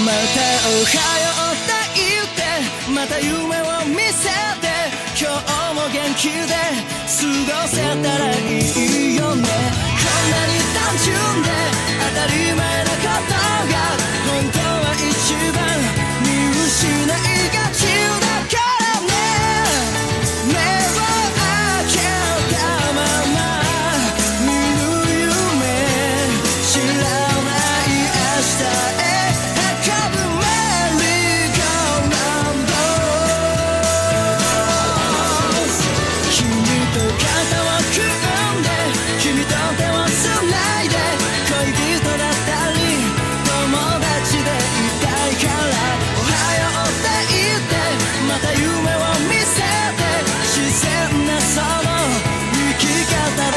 またおはようって言ってまた夢を見せて今日も元気で過ごせたらいいよねこんなに単純で当たり前なことが本当は一番見失いがちだからね目を開けたまま見ぬ夢知らない明日へ運ぶメリーゴーランド君と肩を組んで君と手をつないで恋人だったり友達でいたいからおはようって言ってまた夢を見せて自然なその生き方で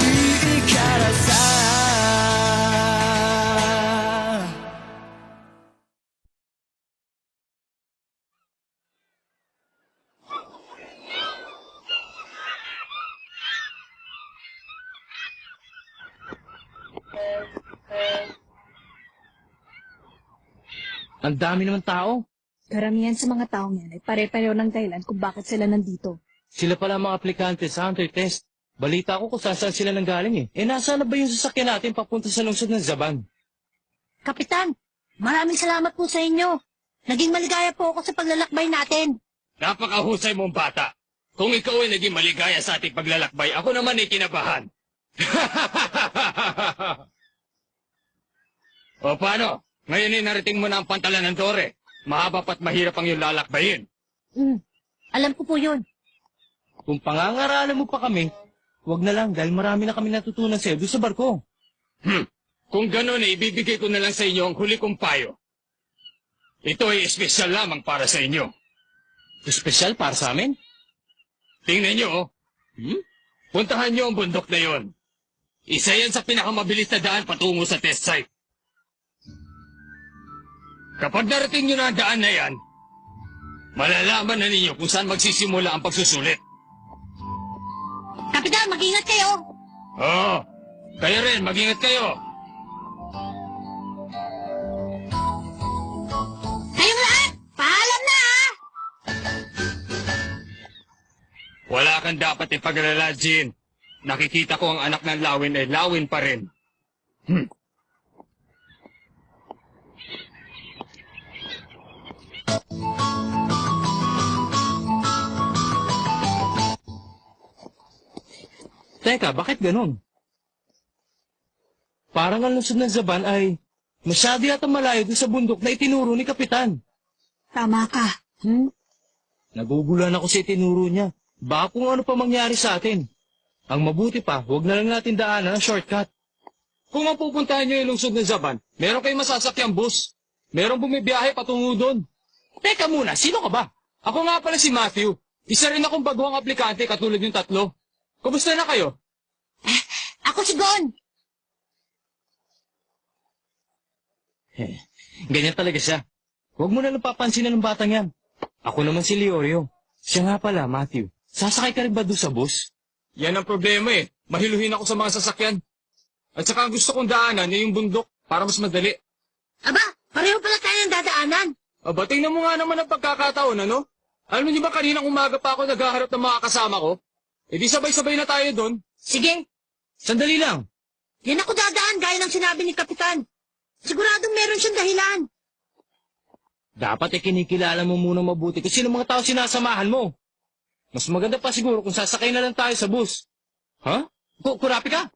いいからさAng dami naman tao. Karamihan sa mga taong yan ay pare-pareho ng dahilan kung bakit sila nandito. Sila pala ang mga aplikante sa hunter test. Balita ko kung saan sila nanggaling eh. Nasaan na ba yung sasakyan natin papunta sa lungsod ng Zaban? Kapitan, maraming salamat po sa inyo. Naging maligaya po ako sa paglalakbay natin. Napakahusay mong bata. Kung ikaw ay naging maligaya sa ating paglalakbay, ako naman ay kinabahan. O paano? Ngayon ay narating mo na ang pantalan ng Dore. Mahaba pa't mahirap ang iyong lalakbayin. Alam ko po yun. Kung pangangaralan mo pa kami, wag na lang dahil marami na kami natutunan sa iyo doon sa barko. Kung gano'n ay ibibigay ko na lang sa inyo ang huli kong payo. Ito ay espesyal lamang para sa inyo. Espesyal para sa amin? Tingnan nyo, oh. Puntahan nyo ang bundok na yon. Isa yan sa pinakamabilis na daan patungo sa test site. Kapag narating nyo na ang daan na yan, malalaman na ninyo kung saan magsisimula ang pagsusulit. Kapitan, mag-ingat kayo. Oo, kayo rin, mag-ingat kayo. Kayong lahat, paalam na ha! Wala kang dapat ipag-alala, Jean. Nakikita ko ang anak ng Lawin ay Lawin pa rin. Teka, bakit ganun? Parang ang lungsod ng Zaban ay masyado yata malayo doon sa bundok na itinuro ni Kapitan. Tama ka. Nagugulan ako sa itinuro niya. Baka kung ano pa mangyari sa atin. Ang mabuti pa, huwag na lang natin daanan ng shortcut. Kung mapupuntahan nyo yung lungsod ng Zaban, meron kayong masasakyang bus. Meron bumibiyahe patungo doon. Teka muna, sino ka ba? Ako nga pala si Matthew. Isa rin akong baguhang aplikante katulad yung tatlo. Kumusta na kayo? Ako si Gon. Ganyan talaga siya. Huwag mo na lang papansinan ng batang yan. Ako naman si Leorio. Siya nga pala, Matthew. Sasakay ka rin ba doon sa bus? Yan ang problema eh. Mahiluhin ako sa mga sasakyan. At saka ang gusto kong daanan ay yung bundok para mas madali. Aba, pareho pala tayo ng dadaanan. Aba, tingnan mo nga naman ang pagkakataon, ano? Alam niyo ba kaninang umaga pa ako naghaharap ng mga kasama ko? E di sabay-sabay na tayo doon. Sige, Sandali lang. yan ako dadaan gaya ng sinabi ni Kapitan. Siguradong meron siyang dahilan. Dapat kinikilala mo muna mabuti kung sino mga tao sinasamahan mo. Mas maganda pa siguro kung sasakay na lang tayo sa bus. Ha? Kurapi ka?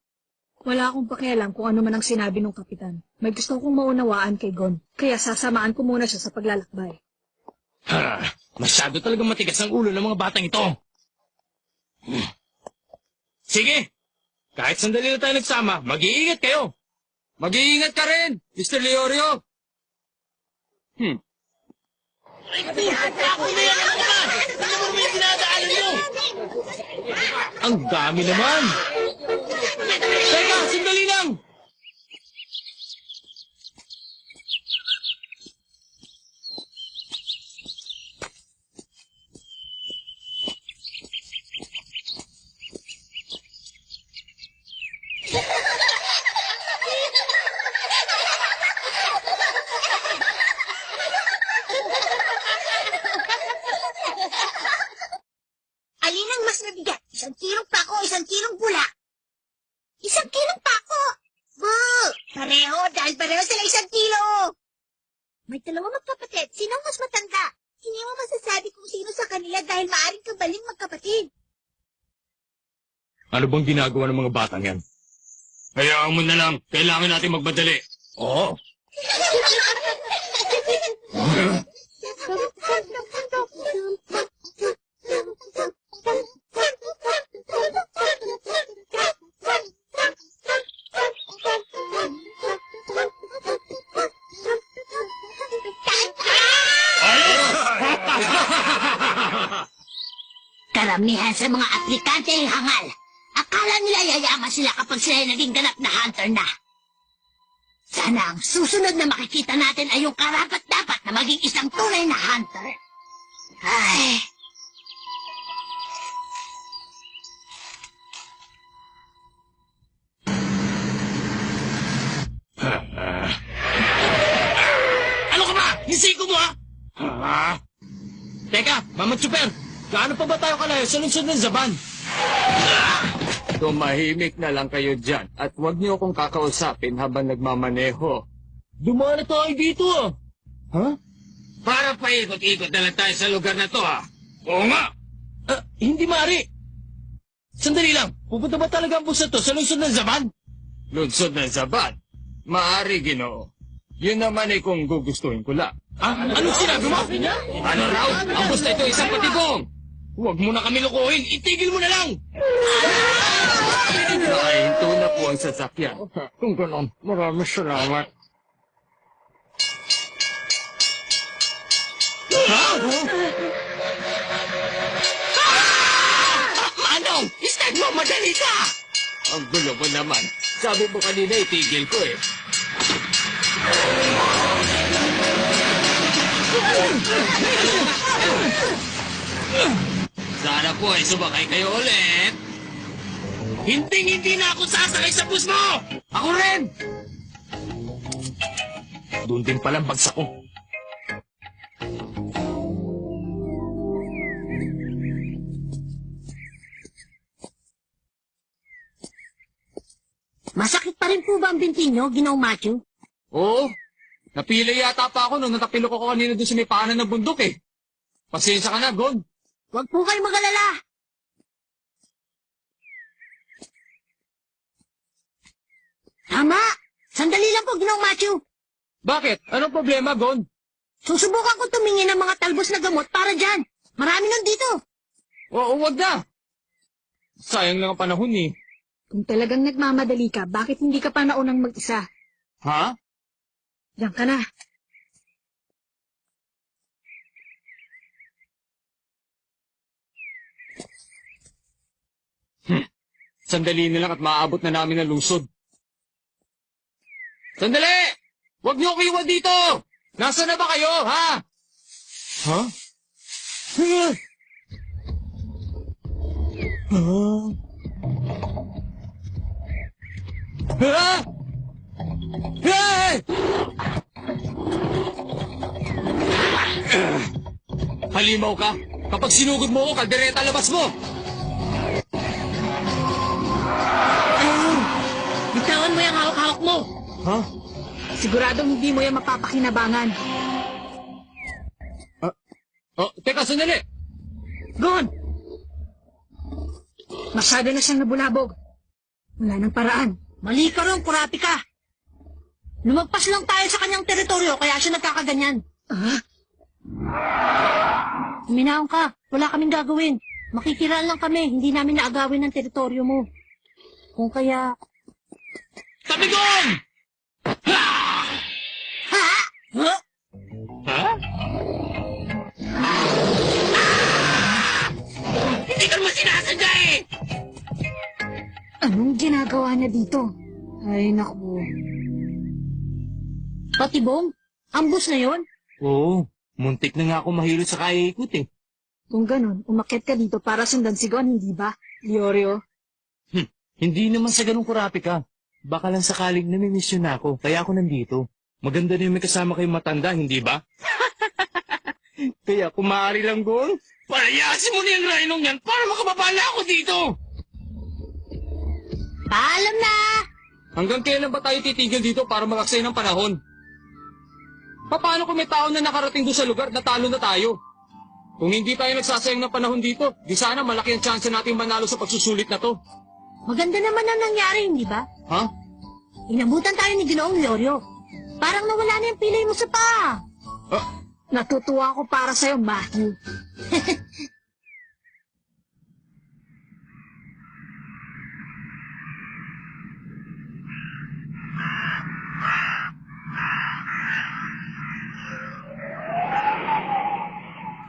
Wala akong pakialam kung ano man ang sinabi ng Kapitan. May gusto kong maunawaan kay Gon. Kaya sasamaan ko muna siya sa paglalakbay. Ha, masyado talagang matigas ang ulo ng mga batang ito. Sige! Kahit sandali na tayo nagsama, mag-iingat kayo. Mag-iingat ka rin, Mr. Leorio. Ang dami naman. Teka, sandali lang! dahil pareho sila 1 kilo. May dalawang magkapatid. Sino ang mas matanda? Hindi mo masasabi kung sino sa kanila dahil maaaring kabaling magkapatid. Ano bang ginagawa ng mga batang yan? Hayaan mo na lang. Kailangan natin magbadali. Oo. Karamihan sa mga aplikante ay hangal. Akala nila yayaman sila kapag sila ay naging ganap na hunter na. Sana ang susunod na makikita natin ay yung karapat-dapat na maging isang tunay na hunter. Ay... Ano ka ba? Hisiko mo, ha? Teka, Mama Chuper, gaano pa ba tayo kalayo sa lungsod ng Zaban? Tumahimik na lang kayo dyan at huwag niyo akong kakausapin habang nagmamaneho. Dumaan na tayo dito, Ha? Para paikot-ikot na lang tayo sa lugar na to, ha? Oo nga. Hindi maaari. Sandali lang. Pupunta ba talaga ang bus na to sa lungsod ng Zaban? Lungsod ng Zaban? Maari, Ginoo. Yun naman ay kung gugustuhin ko lang. Anong sinabi mo? Ano raw? Ang bus na ito isang patibong! Huwag mo na kami lukuhin. Itigil mo na lang. Nakahinto na po ang sasakyan. Kung ganon, maraming salamat. Manong! Start mo! Madali ka! Ang gulo mo naman. Sabi mo kanina itigil ko eh. Sana po ay sumakay kayo ulit. Hindi na ako sasakay sa bus mo! Ako rin! Doon din palang bagsak ko. Masakit pa rin po ba ang binti nyo, Ginoong Matthew? Oo. Napili yata pa ako nung natapilok ako kanina doon sa may paanan ng bundok eh. Pasensya ka na, Gon. Huwag po kayo mag-alala. Tama! Sandali lang po, Ginoong Matthew. Bakit? Anong problema, Gon? Susubukan ko tumingin ng mga talbos na gamot para dyan. Marami nun dito. Oo, wag na. Sayang lang ang panahon eh. Kung talagang nagmamadali ka, bakit hindi ka pa naunang mag-isa? Ha? Diyan ka na. Sandali na lang at maaabot na namin ang lungsod. Sandali! Huwag niyo ako iwan dito! Nasaan na ba kayo, ha? Ha? Ha? Hey! Halimaw ka! Kapag sinugod mo ako, kaldereta labas mo! Bitawan mo yung hawak-hawak mo. Ha? Siguradong hindi mo yan mapapakinabangan. Oh, teka, sandali! Gon! Masyado na siyang nabulabog. Wala nang paraan. Mali ka ron, kurati ka. Lumagpas lang tayo sa kanyang teritoryo, kaya siya nagkakaganyan. Minaon ka, wala kaming gagawin. Makikiraan lang kami, hindi namin naagawin ang teritoryo mo. Kung kaya... Tabigon! Ha? Ha? Hindi ka naman sinasadya eh! Anong ginagawa niya dito? Ay, naku. Patibong? Ang bus na yon? Oo, muntik na nga ako mahilo sa kaya-ikot eh. Kung ganun, umakyat ka dito para sundan si Gon, hindi ba? Liorio? Hindi naman sa ganung kurapi ka. Baka lang sakaling namimisyon na ako, kaya ako nandito. Maganda na yung may kasama kayong matanda, hindi ba? Kaya kung maaari lang, Gon, palayasin mo na yung rhinong yan para makababala ako dito! Paalam na! Hanggang kailan ba tayo titigil dito para mag-aksay ng panahon? Paano kung may tao na nakarating doon sa lugar na talo na tayo? Kung hindi tayo nagsasayang ng panahon dito, di sana malaki ang chance natin manalo sa pagsusulit na to. Maganda naman ang nangyari, hindi ba? Ha? Inabutan tayo ni Ginoong Leorio. Parang nawala na yung pilay mo sa paa. Natutuwa ako para sa'yo, Matthew.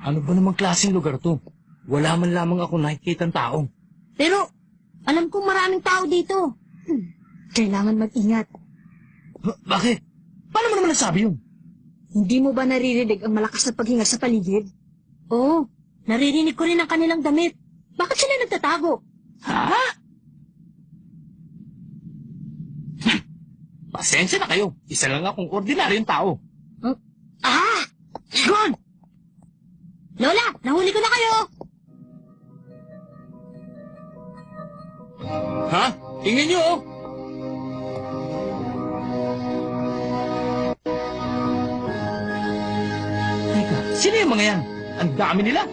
Ano ba namang klaseng lugar to? Wala man lamang ako nakikita ng tao. Pero, alam kong maraming tao dito. Kailangan mag-ingat. Bakit? Paano mo naman nasabi yun? Hindi mo ba naririnig ang malakas na paghinga sa paligid? Oo, naririnig ko rin ang kanilang damit. Bakit sila nagtatago? Ha? Pasensya na kayo. Isa lang akong ordinaryong tao. Ah! Gon! Lola, nahuli ko na kayo! Ha? Tingnan nyo, oh! Teka, sino yung mga yan? Ang dami nila.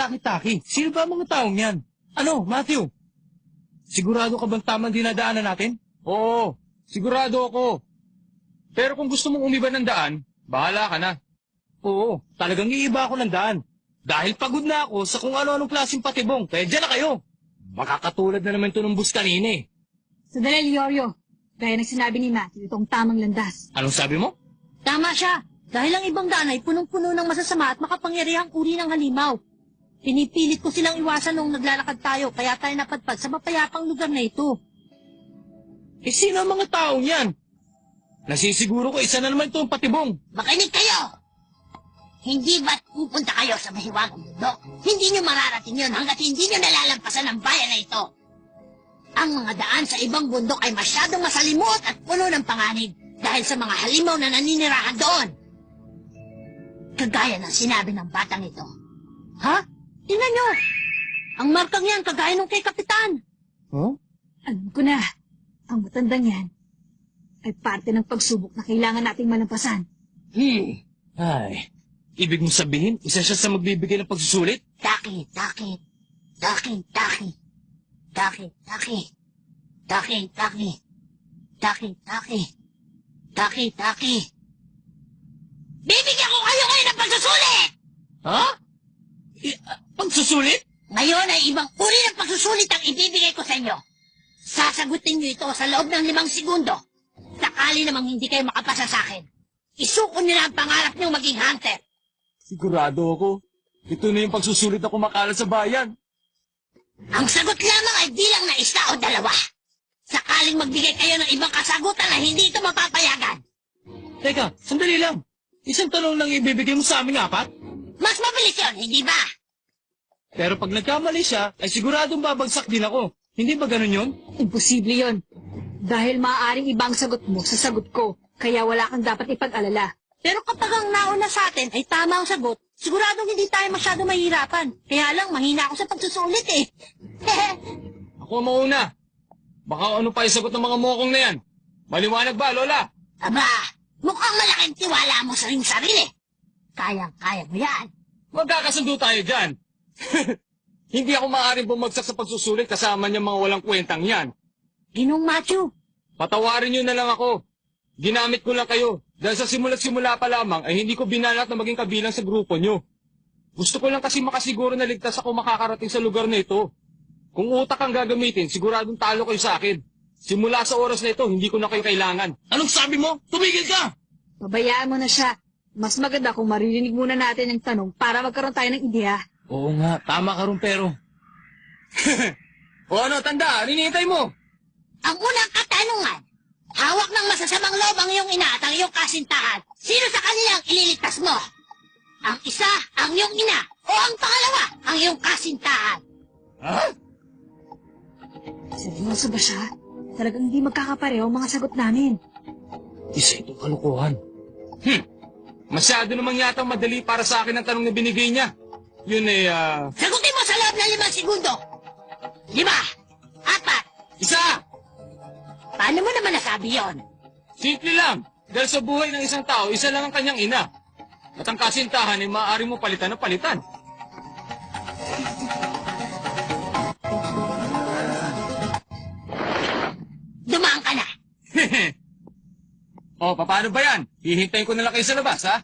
Anong taki? Sino ba ang mga taong yan? Ano, Matthew? Sigurado ka bang tamang dinadaanan natin? Oo, sigurado ako. Pero kung gusto mong umiba ng daan, bahala ka na. Oo, talagang iiba ako ng daan. Dahil pagod na ako sa kung ano-anong klaseng patibong, kaya dyan na kayo. Makakatulad na naman ito ng bus kanina eh. Sandali, Leorio. Gaya ng sinabi ni Matthew, itong tamang landas. Anong sabi mo? Tama siya. Dahil ang ibang daan ay punong-puno ng masasama at makapangyarihang uri ng halimaw. Pinipilit ko silang iwasan noong naglalakad tayo, kaya tayo napadpad sa mapayapang lugar na ito. Eh sino ang mga taong yan? Nasisiguro ko isa na naman itong patibong. Makinig kayo! Hindi ba't pupunta kayo sa mahiwagang mundo? Hindi nyo mararating yun hanggat hindi nyo nalalampasan ang bayan na ito. Ang mga daan sa ibang bundok ay masyadong masalimot at puno ng panganib dahil sa mga halimaw na naninirahan doon. Kagaya ng sinabi ng batang ito. Ha? Tingnan nyo! Ang markang yan kagaya nung kay Kapitan. Huh? Alam ko na, ang matandang yan ay parte ng pagsubok na kailangan nating malampasan. Ay, ibig mong sabihin, isa siya sa magbibigay ng pagsusulit? Taki. Bibigyan ko kayo ngayon ng pagsusulit! Ha? Pagsusulit? Ngayon ay ibang uri ng pagsusulit ang ibibigay ko sa inyo. Sasagutin niyo ito sa loob ng 5 segundo. Sakali namang hindi kayo makapasa sa akin. Isuko niyo na ang pangarap niyong maging hunter. Sigurado ako. Ito na yung pagsusulit na kumakalat sa bayan. Ang sagot lamang ay bilang na 1 o 2. Sakaling magbigay kayo ng ibang kasagutan na hindi ito mapapayagan. Teka, sandali lang. Isang tanong lang ibibigay mo sa aming 4? Mas mabilis yun, hindi ba? Pero pag nagkamali siya, ay siguradong babagsak din ako. Hindi ba ganun yun? Imposible yon. Dahil maaaring ibang sagot mo sa sagot ko, kaya wala kang dapat ipag-alala. Pero kapag ang nauna sa atin ay tama ang sagot, siguradong hindi tayo masyado mahirapan. Kaya lang, mahina ako sa pagsusulit eh. Ako ang mauna. Baka ano pa yung sagot ng mga mokong na yan? Maliwanag ba, Lola? Aba, mukhang malaking tiwala mo sa iyong sarili. Kayang-kaya mo yan. Magkakasundo tayo dyan. Hindi ako maaaring bumagsak sa pagsusulit kasama niyang mga walang kwentang yan. Ginong Matthew, Patawarin niyo na lang ako. Ginamit ko lang kayo. Dahil sa simula't-simula pa lamang ay hindi ko binalak na maging kabilang sa grupo niyo. Gusto ko lang kasi makasiguro na ligtas ako makakarating sa lugar na ito. Kung utak ang gagamitin, siguradong talo kayo sa akin. Simula sa oras na ito, hindi ko na kayo kailangan. Anong sabi mo? Tumigil ka! Pabayaan mo na siya. Mas maganda kung maririnig muna natin ang tanong para magkaroon tayo ng ideya. Oo nga, tama ka rin pero. O ano, tanda, hinihintay mo. ang unang katanungan. Hawak ng masasamang loob ang iyong ina at ang iyong kasintahan. Sino sa kanilang ililigtas mo? Ang isa, ang iyong ina. O ang pangalawa, ang iyong kasintahan. Ha? Seryoso ba siya? Talagang hindi magkakapareho ang mga sagot namin. Isa itong kalukuhan. Masyado namang yata madali para sa akin ang tanong na binigay niya. Yun ay, Sagutin mo sa loob ng 5 segundo. 5, 4. isa! Paano mo naman nasabi yon? Simple lang. Dahil sa buhay ng isang tao, isa lang ang kanyang ina. At ang kasintahan ay maaari mo palitan na palitan. Dumaan ka na. O, paano ba yan? Hihintayin ko na lang kayo sa labas, ha?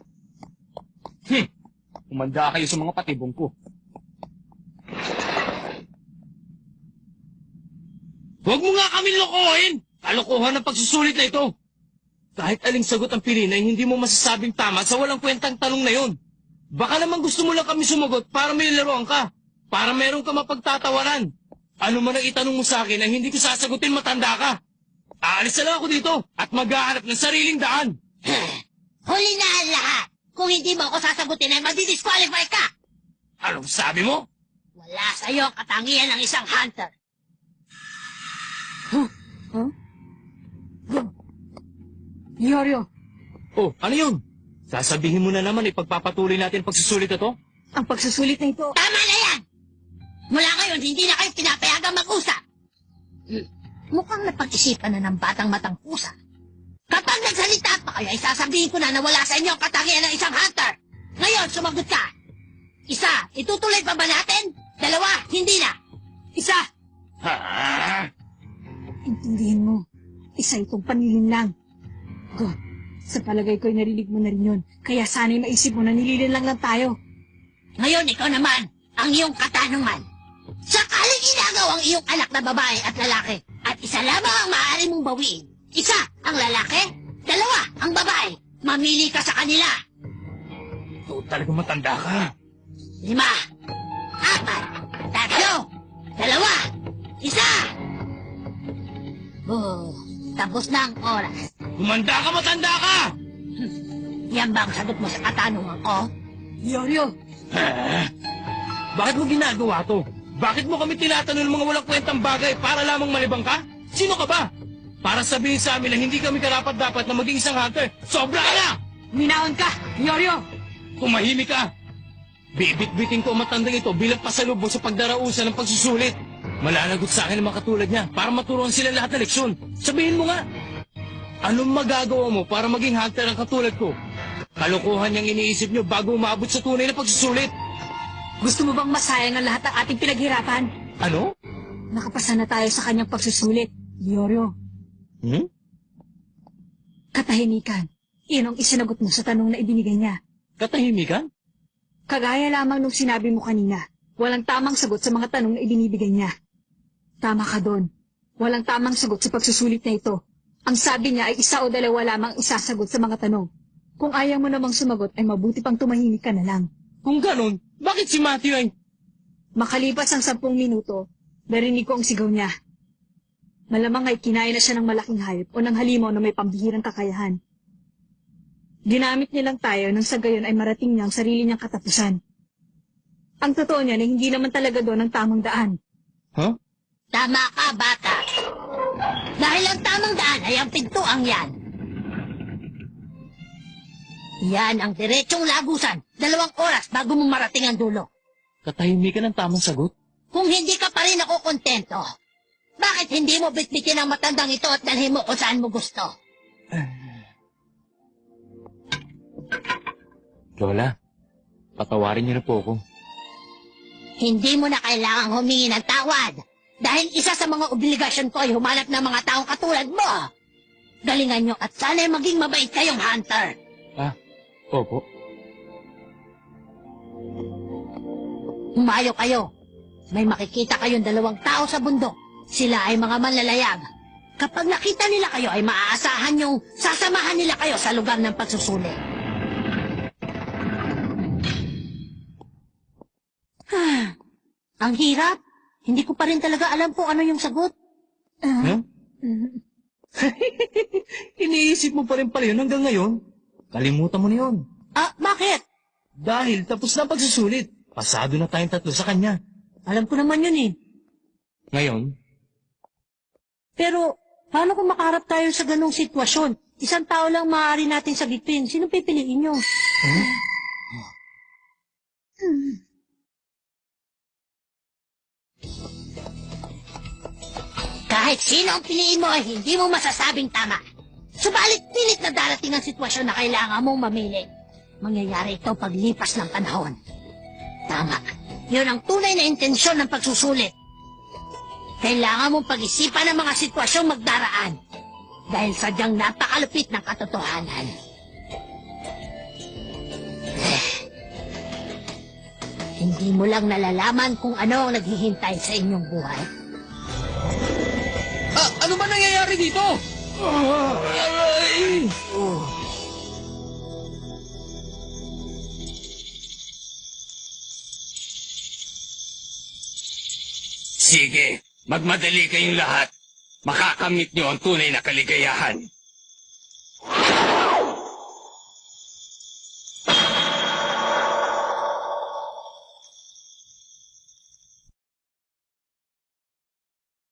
Umanda kayo sa mga patibong ko. Huwag mo nga kami lokohin! Kalokohan ng pagsusulit na ito! Kahit aling sagot ang piliin ay hindi mo masasabing tama sa walang kwentang tanong na yon. Baka naman gusto mo lang kami sumagot para may laruan ka. Para meron ka mapagtatawaran. Ano man ang itanong mo sa akin ay hindi ko sasagutin, matanda ka. Aalis na lang ako dito at maghahanap ng sariling daan. Huli na ang lahat. Kung hindi mo ako sasagutin ay madidisqualify ka. Anong sabi mo? Wala sa'yo ang katangian ng isang hunter. Leorio, Oh, ano yun? Sasabihin mo na naman ipagpapatuloy natin pagsusulit na to? ang pagsusulit na ito... Tama na yan! Mula ngayon, hindi na kayo pinapayagang mag-usap. Mukhang napag-isipan na ng batang matang pusa. Kapag nagsalita pa kayo, ay sasabihin ko na wala sa inyo ang katangian ng isang hunter. Ngayon, sumagot ka. Isa, itutuloy pa ba natin? 2, hindi na. Isa. Ha? Intindihin mo, isa itong panilin lang. God, sa palagay ko'y narinig mo na rin yun. Kaya sana'y maisip mo na nililin lang tayo. Ngayon, ikaw naman, ang iyong katanungan. Sakaling inagaw ang iyong anak na babae at lalaki, at isa lamang ang maaari mong bawiin. Isa, ang lalaki. 2, ang babae. Mamili ka sa kanila. Ito talagang matanda ka. 5, 4, 3, 2, 1. Tapos na ang oras. Kumanda ka, matanda ka! Yan ba ang sagot mo sa katanungan ko? Leorio, Bakit mo ginagawa to? Bakit mo kami tinatanong ng mga walang kwentang bagay para lamang malibang ka? Sino ka ba? Para sabihin sa amin na hindi kami karapat-dapat na maging isang hunter. Sobra ka na! minaon ka! Leorio! Tumahimik ka! Bibit-bitin ko ang matandang ito bilang pasalubong sa pagdarausan ng pagsusulit. Malalagot sa akin ang mga katulad niya para maturuan sila lahat ng leksyon. Sabihin mo nga, anong magagawa mo para maging hunter ang katulad ko? Kalokohan niyang iniisip niyo bago umabot sa tunay na pagsusulit. Gusto mo bang masayang ang lahat ng ating pinaghirapan? Ano? Nakapasa na tayo sa kanyang pagsusulit. Leorio, katahimikan. Iyon ang isinagot mo sa tanong na ibinigay niya. Katahimikan? Kagaya lamang nung sinabi mo kanina, walang tamang sagot sa mga tanong na ibinibigay niya. Tama ka doon. Walang tamang sagot sa pagsusulit na ito. Ang sabi niya ay 1 o 2 lamang isasagot sa mga tanong. Kung ayaw mo namang sumagot ay mabuti pang tumahimik ka na lang. Kung ganon, bakit si Matthew ay... Makalipas ang 10 minuto, narinig ko ang sigaw niya. Malamang ay kinaya na siya ng malaking hayop o ng halimaw na may pambihirang kakayahan. Ginamit nilang tayo nang sa gayon ay marating niya ang sarili niyang katapusan. Ang totoo niya na hindi naman talaga doon ang tamang daan. Huh? Tama ka, bata. Dahil ang tamang daan ay ang pintuang yan. Yan ang diretsong lagusan. 2 oras bago mo marating ang dulo. Katahimikan ang tamang sagot? Kung hindi ka pa rin ako kontento, bakit hindi mo bitbitin ang matandang ito at dalhin mo kung saan mo gusto? Lola, patawarin niyo na po ako. Hindi mo na kailangang humingi ng tawad dahil isa sa mga obligasyon ko ay humanap ng mga taong katulad mo. Galingan nyo at sana'y maging mabait kayong hunter. Ah, opo. Humayo kayo. May makikita kayong 2 tao sa bundok. Sila ay mga manlalayag. Kapag nakita nila kayo ay maaasahan yung sasamahan nila kayo sa lugar ng pagsusulit. Ang hirap. Hindi ko pa rin talaga alam kung ano yung sagot. Huh? Iniisip mo pa rin pala yun hanggang ngayon? Kalimutan mo na yun. Bakit? Dahil tapos na ang pagsusulit. Pasado na tayong tatlo sa kanya. Alam ko naman yun eh. Ngayon, Pero, paano kung makaharap tayo sa ganong sitwasyon? Isang tao lang maaari natin sagipin. Sino pipiliin nyo? Kahit sino ang piliin mo ay hindi mo masasabing tama. Subalit pilit na darating ang sitwasyon na kailangan mong mamili. Mangyayari ito paglipas ng panahon. Tama. Yun ang tunay na intensyon ng pagsusulit. Kailangan mong pag-isipan ang mga sitwasyong magdaraan. Dahil sadyang napakalupit ng katotohanan. Hindi mo lang nalalaman kung ano ang naghihintay sa inyong buhay. Ano ba nangyayari dito? sige, magmadali kayong lahat. Makakamit niyo ang tunay na kaligayahan.